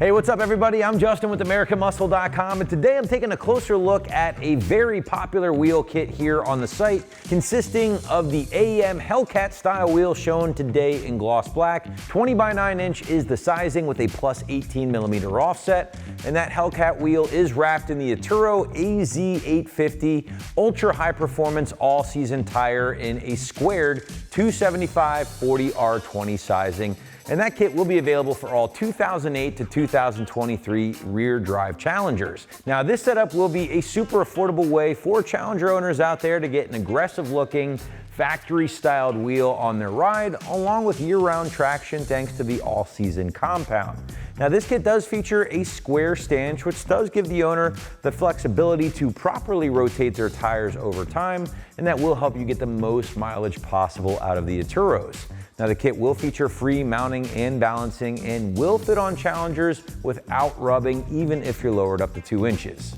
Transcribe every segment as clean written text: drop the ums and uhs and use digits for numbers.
Hey, what's up everybody? I'm Justin with AmericanMuscle.com, and today I'm taking a closer look at a very popular wheel kit here on the site, consisting of the AM Hellcat style wheel shown today in gloss black. 20 by 9 inch is the sizing with a plus 18 millimeter offset, and that Hellcat wheel is wrapped in the Atturo AZ850 ultra high performance all season tire in a squared 275/40R20 sizing. And that kit will be available for all 2008 to 2023 rear drive Challengers. Now this setup will be a super affordable way for Challenger owners out there to get an aggressive looking factory styled wheel on their ride, along with year-round traction thanks to the all-season compound. Now this kit does feature a square stanch, which does give the owner the flexibility to properly rotate their tires over time, and that will help you get the most mileage possible out of the Atturos. Now the kit will feature free mounting and balancing and will fit on Challengers without rubbing, even if you're lowered up to 2 inches.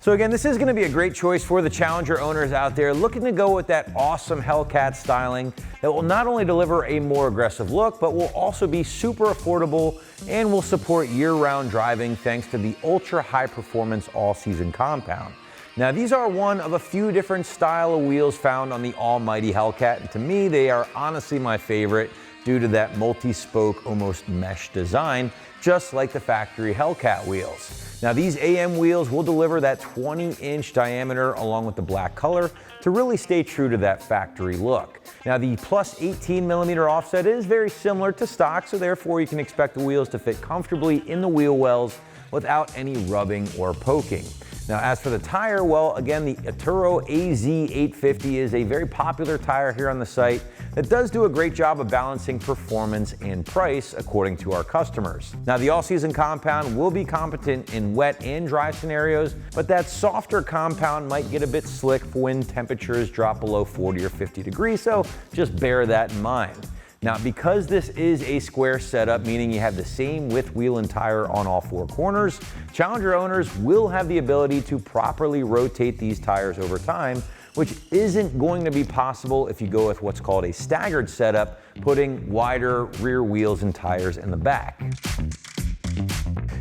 So again, this is going to be a great choice for the Challenger owners out there looking to go with that awesome Hellcat styling that will not only deliver a more aggressive look, but will also be super affordable and will support year-round driving thanks to the ultra high performance all-season compound. Now these are one of a few different style of wheels found on the almighty Hellcat, and to me they are honestly my favorite due to that multi-spoke, almost mesh design, just like the factory Hellcat wheels. Now these AM wheels will deliver that 20-inch diameter along with the black color to really stay true to that factory look. Now the plus 18 millimeter offset is very similar to stock, so therefore you can expect the wheels to fit comfortably in the wheel wells without any rubbing or poking. Now as for the tire, well again, the Atturo AZ850 is a very popular tire here on the site that does do a great job of balancing performance and price according to our customers. Now the all-season compound will be competent in wet and dry scenarios, but that softer compound might get a bit slick when temperatures drop below 40 or 50 degrees, so just bear that in mind. Now, because this is a square setup, meaning you have the same width wheel and tire on all 4 corners, Challenger owners will have the ability to properly rotate these tires over time, which isn't going to be possible if you go with what's called a staggered setup, putting wider rear wheels and tires in the back.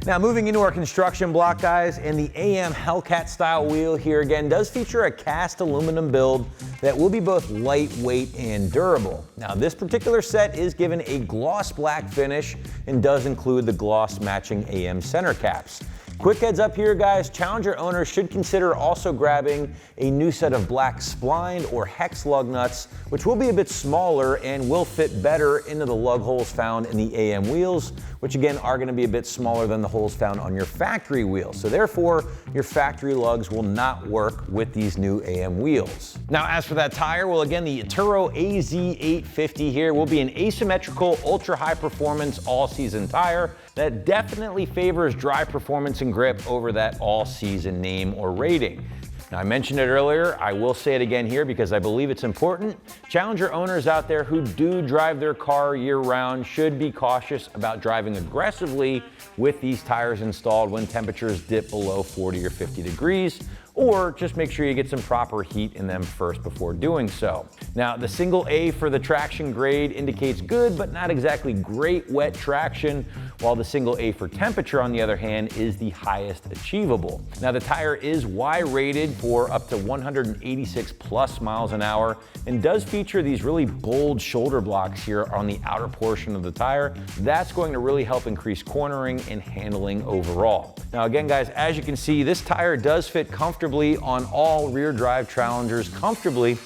Now moving into our construction block, guys, and the AM Hellcat style wheel here again does feature a cast aluminum build that will be both lightweight and durable. Now this particular set is given a gloss black finish and does include the gloss matching AM center caps. Quick heads up here, guys, Challenger owners should consider also grabbing a new set of black spline or hex lug nuts, which will be a bit smaller and will fit better into the lug holes found in the AM wheels, which again are going to be a bit smaller than the holes found on your factory wheels. So therefore, your factory lugs will not work with these new AM wheels. Now as for that tire, well again, the Atturo AZ850 here will be an asymmetrical, ultra high performance all-season tire that definitely favors dry performance and grip over that all-season name or rating. Now I mentioned it earlier, I will say it again here because I believe it's important. Challenger owners out there who do drive their car year-round should be cautious about driving aggressively with these tires installed when temperatures dip below 40 or 50 degrees, or just make sure you get some proper heat in them first before doing so. Now, the single A for the traction grade indicates good, but not exactly great wet traction, while the single A for temperature, on the other hand, is the highest achievable. Now, the tire is Y rated for up to 186 plus miles an hour and does feature these really bold shoulder blocks here on the outer portion of the tire. That's going to really help increase cornering and handling overall. Now, again, guys, as you can see, this tire does fit comfortably on all rear drive Challengers comfortably,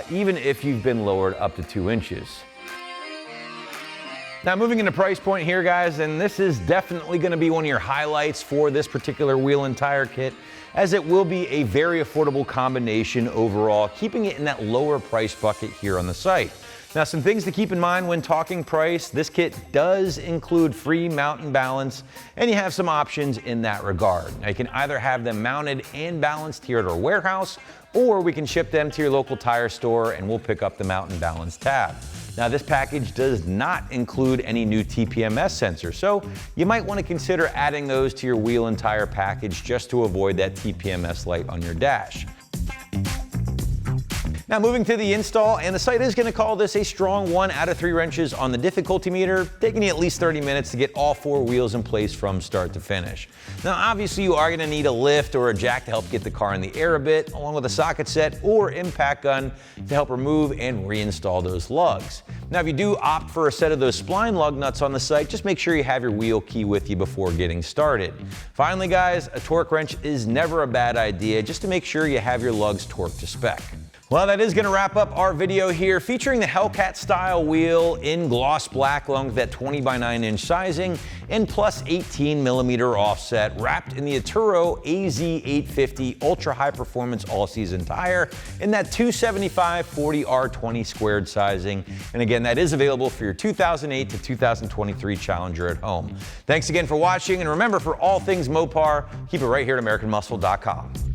even if you've been lowered up to 2 inches. Now moving into price point here, guys, and this is definitely going to be one of your highlights for this particular wheel and tire kit, as it will be a very affordable combination overall, keeping it in that lower price bucket here on the site. Now some things to keep in mind when talking price: this kit does include free mount and balance, and you have some options in that regard. Now you can either have them mounted and balanced here at our warehouse, or we can ship them to your local tire store and we'll pick up the mount and balance tab. Now this package does not include any new TPMS sensors, so you might want to consider adding those to your wheel and tire package just to avoid that TPMS light on your dash. Now moving to the install, and the site is going to call this a strong 1 out of 3 wrenches on the difficulty meter, taking you at least 30 minutes to get all 4 wheels in place from start to finish. Now obviously you are going to need a lift or a jack to help get the car in the air a bit, along with a socket set or impact gun to help remove and reinstall those lugs. Now if you do opt for a set of those spline lug nuts on the site, just make sure you have your wheel key with you before getting started. Finally guys, a torque wrench is never a bad idea, just to make sure you have your lugs torqued to spec. Well, that is going to wrap up our video here featuring the Hellcat style wheel in gloss black along with that 20x9 sizing and plus 18mm offset wrapped in the Atturo AZ850 ultra high performance all season tire in that 275/40R20 squared sizing. And again, that is available for your 2008 to 2023 Challenger at home. Thanks again for watching, and remember, for all things Mopar, keep it right here at AmericanMuscle.com.